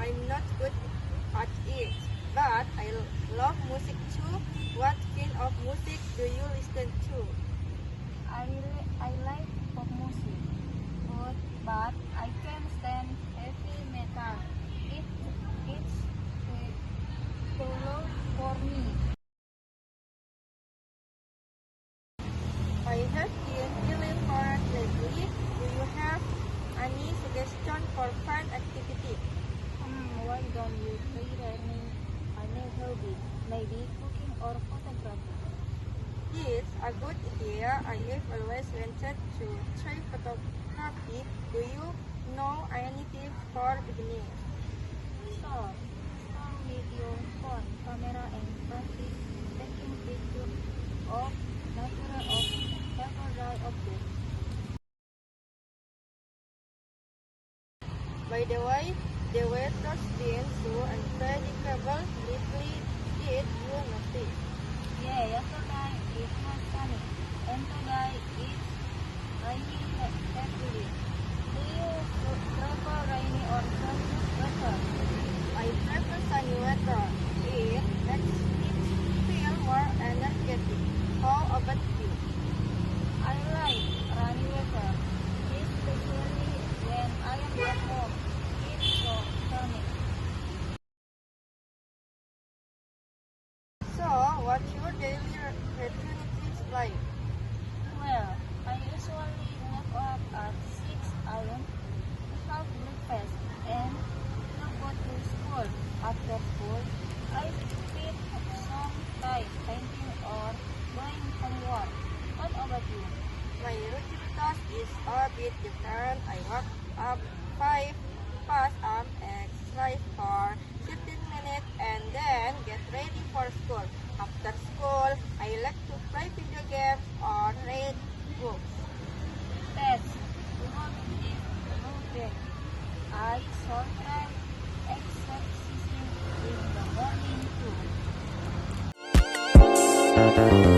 I'm not good at it, but I love music too. What kind of music do you listen to? I like pop music, but I can stand heavy metal. It's too loud for me. I have been feeling bored lately. Do you have any suggestion for fun activity? Why don't you try learning a new hobby? Maybe cooking or photography. It's a good idea. I have always wanted to try photography. Do you know any tips for beginners? Start with your phone camera and practice taking pictures of natural or everyday objects. By the way, the weather's been so unpredictable lately. Did you notice? Yeah, yesterday it was sunny, and today it's raining heavily. Do you prefer rainy or sunny weather? I prefer sunny weather. It makes me feel more energetic. How about you? I like rainy weather, especially when I am at home. It's so sunny. So, what's your daily routine like? Well, I usually wake up at 6 a.m. to have breakfast and to go to school. After school, I spend some time painting or doing homework. What about you? My routine task is a bit different. I wake up 5 past exercise for 15 minutes and then get ready for school. After school, I like to play video games or read books. That's what is moving. I shall try exercising in the morning too.